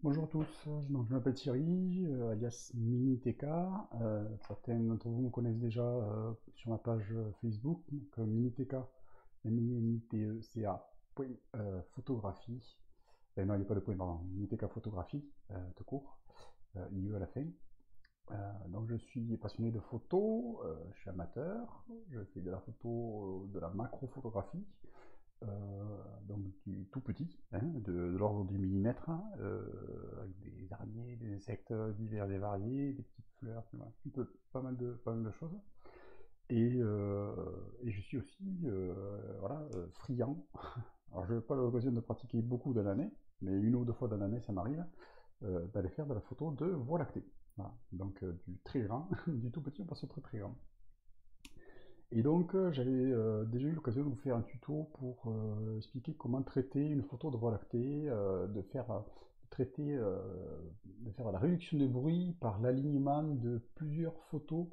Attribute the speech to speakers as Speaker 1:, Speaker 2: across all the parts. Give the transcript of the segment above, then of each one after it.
Speaker 1: Bonjour à tous, donc je m'appelle Thierry, alias MiniTK. Certains d'entre vous me connaissent déjà sur ma page Facebook, donc MiniTK, MINITECA, point, photographie. Non, il n'y a pas de point, pardon, MiniTK photographie, tout court, IE à la fin. Donc je suis passionné de photo, je suis amateur, je fais de la photo, de la macro-photographie, euh, donc du tout petit, hein, de l'ordre du millimètre, hein, avec des araignées, des insectes divers et variés, des petites fleurs, voilà, un peu, pas mal de choses. Et je suis aussi voilà, friand. Alors je n'ai pas l'occasion de pratiquer beaucoup dans l'année, mais une ou deux fois dans l'année ça m'arrive d'aller faire de la photo de voie lactée. Voilà. Donc du très grand, du tout petit on passe au très très grand. Et donc, j'avais déjà eu l'occasion de vous faire un tuto pour expliquer comment traiter une photo de voie lactée, traiter, de faire la réduction de bruit par l'alignement de plusieurs photos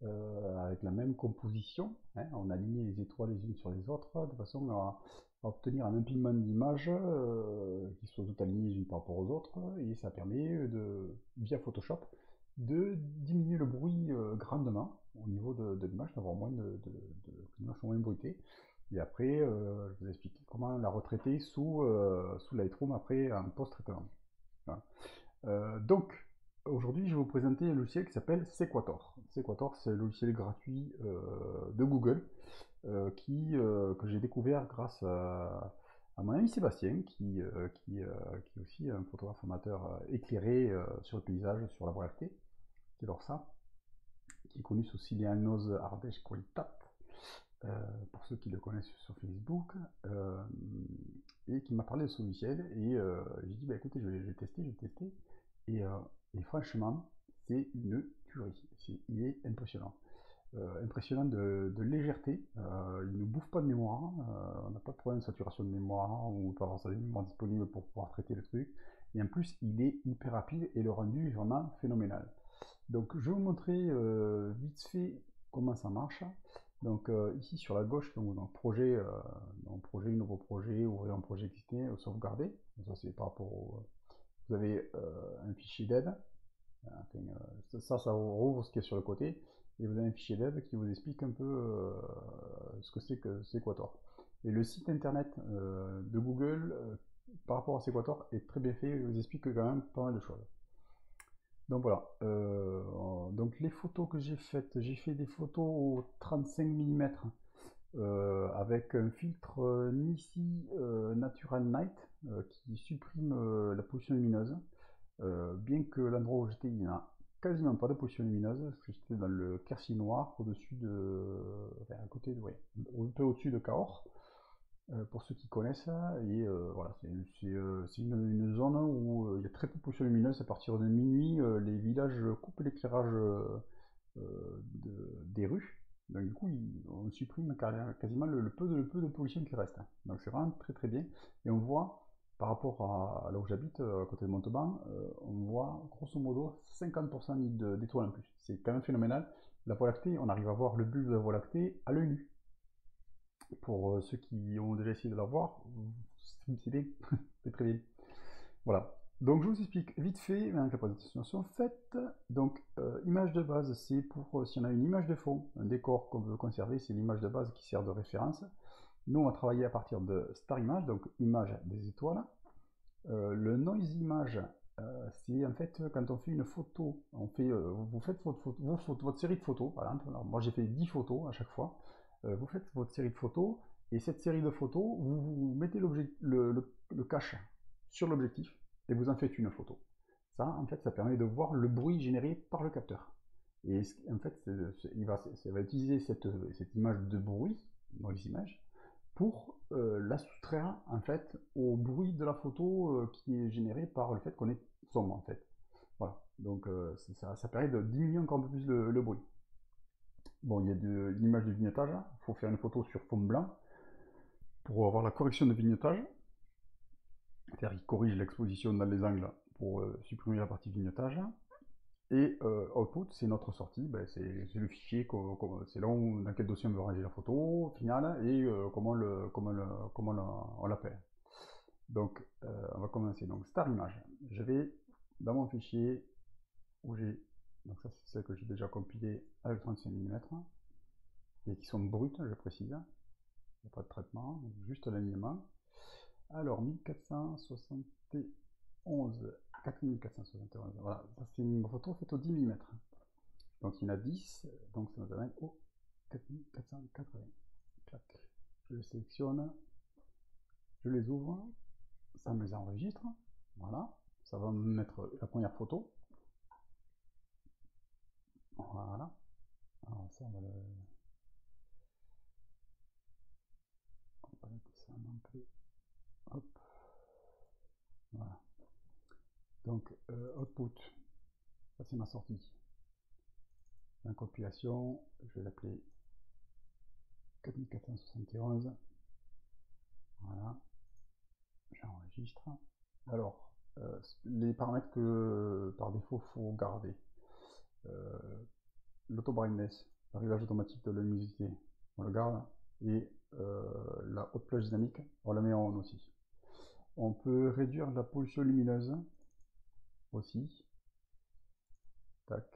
Speaker 1: avec la même composition, hein. On alignait les étoiles les unes sur les autres de façon à obtenir un empilement d'images qui soient toutes alignées les unes par rapport aux autres, et ça permet via Photoshop de diminuer le bruit grandement au niveau de l'image, d'avoir moins l'image soit moins bruitée. Et après, je vous explique comment la retraiter sous Lightroom après un post-traitement. Voilà. Donc, aujourd'hui, je vais vous présenter un logiciel qui s'appelle Sequator. Sequator, c'est un logiciel gratuit de Google que j'ai découvert grâce à mon ami Sébastien, qui est aussi un photographe amateur éclairé sur le paysage, sur la voie lactée, qui adore ça, qui est connu sous Silianos Ardèche Qualitat, euh, pour ceux qui le connaissent sur Facebook, euh, et qui m'a parlé de ce logiciel, et j'ai dit, bah écoutez, je vais tester, et, euh, et franchement, c'est une tuerie, il est impressionnant. Impressionnant de légèreté, il ne bouffe pas de mémoire, on n'a pas de problème de saturation de mémoire, ou pas avoir sa mémoire disponible pour pouvoir traiter le truc, et en plus il est hyper rapide et le rendu est vraiment phénoménal. Donc je vais vous montrer vite fait comment ça marche. Donc ici sur la gauche, donc, dans projet, nouveau projet, ouvrir un projet existé, sauvegarder. Ça c'est par rapport au... Vous avez un fichier d'aide. Enfin, ça rouvre ce qui est sur le côté. Et vous avez un fichier d'aide qui vous explique un peu ce que c'est Sequator. Et le site internet de Google par rapport à Sequator est très bien fait, il vous explique quand même pas mal de choses. Donc voilà. Donc les photos que j'ai fait des photos au 35 mm avec un filtre Nisi Natural Night qui supprime la pollution lumineuse. Bien que l'endroit où j'étais, il n'y a quasiment pas de pollution lumineuse, parce que j'étais dans le Quercy noir, au-dessus de, enfin, à côté de, ouais, un peu au-dessus de Cahors, pour ceux qui connaissent. Et voilà, c'est une zone où il y a très peu de pollution lumineuse. À partir de minuit, les villages coupent l'éclairage des rues. Donc du coup, on supprime quasiment le peu de pollution qui reste. Donc c'est vraiment très très bien. Et on voit, par rapport à là où j'habite, à côté de Montauban, on voit grosso modo 50% d'étoiles en plus. C'est quand même phénoménal. La Voie lactée, on arrive à voir le bulbe de la Voie lactée à l'œil nu. Pour ceux qui ont déjà essayé de la voir, c'est bien, c'est très bien. Voilà. Donc je vous explique vite fait avec la présentation faite. Donc image de base, c'est pour si on a une image de fond, un décor qu'on veut conserver, c'est l'image de base qui sert de référence. Nous on va travailler à partir de star image, donc image des étoiles. Le noise image, c'est en fait quand on fait une photo, vous faites votre série de photos, par exemple. Alors, moi j'ai fait 10 photos à chaque fois. Vous faites votre série de photos, et cette série de photos, vous mettez le cache sur l'objectif, et vous en faites une photo. Ça, en fait, ça permet de voir le bruit généré par le capteur. Et en fait, ça va utiliser cette image de bruit dans les images pour la soustraire en fait au bruit de la photo qui est généré par le fait qu'on est sombre en fait. Voilà. Donc ça permet de diminuer encore un peu plus le bruit. Bon, il y a une image de vignettage. Il faut faire une photo sur fond blanc pour avoir la correction de vignettage. C'est-à-dire qu'il corrige l'exposition dans les angles pour supprimer la partie vignettage. Et output, c'est notre sortie, ben, c'est le fichier, c'est là où, dans quel dossier on veut ranger la photo finale et comment on l'appelle. Donc, on va commencer. Donc, Star Image. Je vais dans mon fichier où j'ai. Donc, ça, c'est celle que j'ai déjà compilé avec 35 mm et qui sont brutes, je précise. Il n'y a pas de traitement, juste l'alignement. Alors, 1471, 4471. Voilà, ça c'est une photo faite au 10 mm. Donc, il y en a 10, donc ça nous amène au 4480. Clac. Je les sélectionne, je les ouvre, ça me les enregistre. Voilà, ça va me mettre la première photo. Voilà. Alors ça, on va le descendre un peu. Hop. Voilà. Donc, output, ça c'est ma sortie. La compilation, je vais l'appeler 4471. Voilà. J'enregistre. Alors, les paramètres que par défaut faut garder. L'auto-brightness, le réglage automatique de la luminosité, on le garde. Et la haute plage dynamique, on la met en on aussi. On peut réduire la pollution lumineuse aussi. Tac.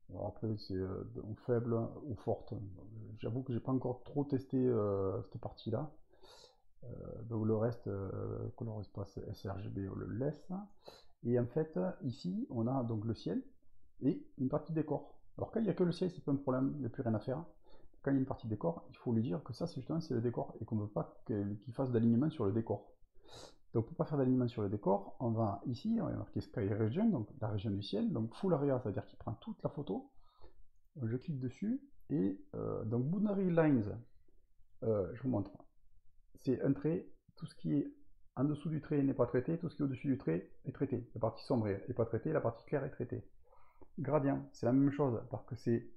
Speaker 1: Alors après, c'est faible ou forte. J'avoue que j'ai pas encore trop testé cette partie-là. Donc le reste, color espace sRGB, on le laisse. Et en fait, ici, on a donc le ciel et une partie décor. Alors quand il n'y a que le ciel, c'est pas un problème, il n'y a plus rien à faire. Quand il y a une partie décor, il faut lui dire que ça, c'est justement c'est le décor et qu'on ne veut pas qu'il fasse d'alignement sur le décor. Donc pour ne pas faire d'alignement sur le décor, on va ici, on va marquer Sky Region, donc la région du ciel, donc Full Area, c'est-à-dire qu'il prend toute la photo. Je clique dessus et donc Boundary Lines, je vous montre. C'est un trait, tout ce qui est en dessous du trait n'est pas traité, tout ce qui est au-dessus du trait est traité. La partie sombre n'est pas traitée, la partie claire est traitée. Gradient, c'est la même chose, parce que c'est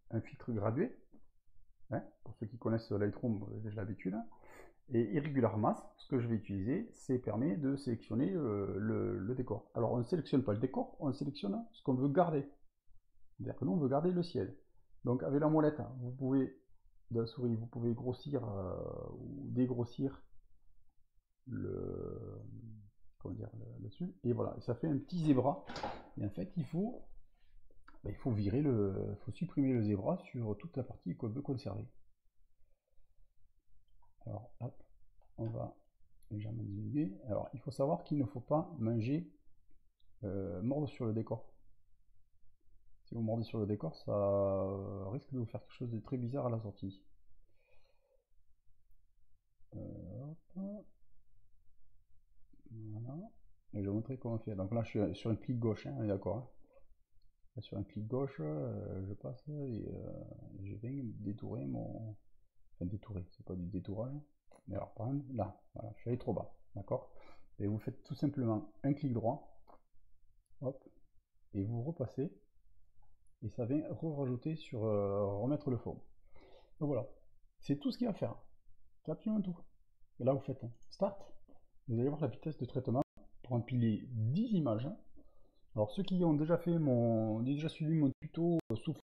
Speaker 1: un filtre gradué. Hein, pour ceux qui connaissent Lightroom, vous avez déjà l'habitude. Et Irregular Mass, ce que je vais utiliser, c'est permet de sélectionner le décor. Alors on ne sélectionne pas le décor, on sélectionne ce qu'on veut garder. C'est-à-dire que nous on veut garder le ciel. Donc avec la molette, vous pouvez, de la souris, vous pouvez grossir ou dégrossir le, comment dire, dessus. Et voilà, ça fait un petit zébra. Et en fait, il faut virer il faut supprimer le zébra sur toute la partie qu'on veut conserver. Alors, hop, on va légèrement diminuer. Alors, il faut savoir qu'il ne faut pas manger, mordre sur le décor. Si vous mordez sur le décor, ça risque de vous faire quelque chose de très bizarre à la sortie. Hop. Voilà. Et je vais vous montrer comment faire. Donc là, je suis sur un clic gauche, hein, on est d'accord. Hein. Sur un clic gauche, je passe et je viens détourer mon. Enfin, détourer, c'est pas du détourage. Mais alors, par exemple, là, voilà, je suis allé trop bas, d'accord. Et vous faites tout simplement un clic droit, hop, et vous repassez, et ça vient rajouter sur remettre le fond. Donc voilà, c'est tout ce qu'il y a à faire. C'est absolument tout. Et là, vous faites Start. Vous allez voir la vitesse de traitement pour empiler 10 images. Alors, ceux qui ont déjà suivi mon tuto souffrent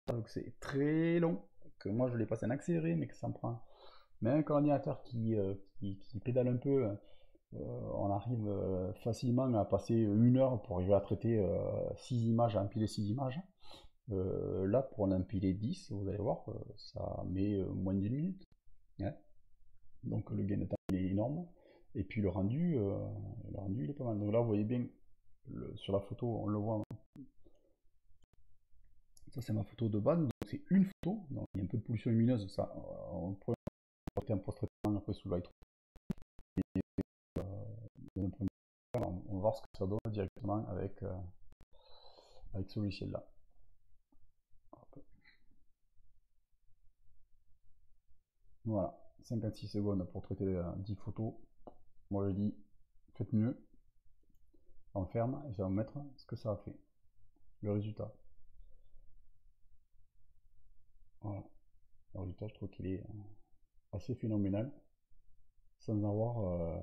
Speaker 1: que c'est très long, que moi je l'ai passé en accéléré, mais que ça me prend. Mais un coordinateur qui pédale un peu, on arrive facilement à passer 1 heure pour arriver à traiter 6 images, à empiler 6 images. Là, pour en empiler 10, vous allez voir, ça met moins d'une minute. Ouais. Donc le gain de temps il est énorme. Et puis le rendu il est pas mal. Donc là, vous voyez bien, sur la photo, on le voit. Ça, c'est ma photo de base. Donc c'est une photo. Donc, il y a un peu de pollution lumineuse. Ça, on pourrait porter un post-traitement après sous Lightroom. On va voir ce que ça donne directement avec ce logiciel-là. Voilà, 56 secondes pour traiter 10 photos. Moi je dis, faites mieux. On ferme et ça va me mettre ce que ça a fait. Le résultat. Voilà. Le résultat, je trouve qu'il est assez phénoménal. Sans avoir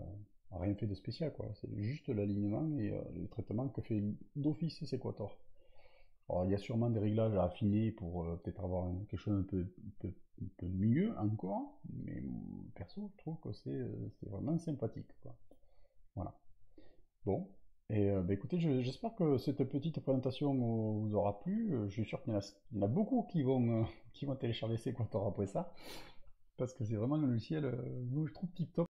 Speaker 1: rien fait de spécial, quoi. C'est juste l'alignement et le traitement que fait d'office Sequator. Alors, il y a sûrement des réglages à affiner pour peut-être avoir quelque chose un peu mieux encore, mais perso, je trouve que c'est vraiment sympathique, quoi. Voilà. Bon, et bah, écoutez, j'espère que cette petite présentation vous aura plu. Je suis sûr qu'il y en a beaucoup qui vont, qui vont télécharger ces compteurs après ça, parce que c'est vraiment un logiciel, je trouve tip top.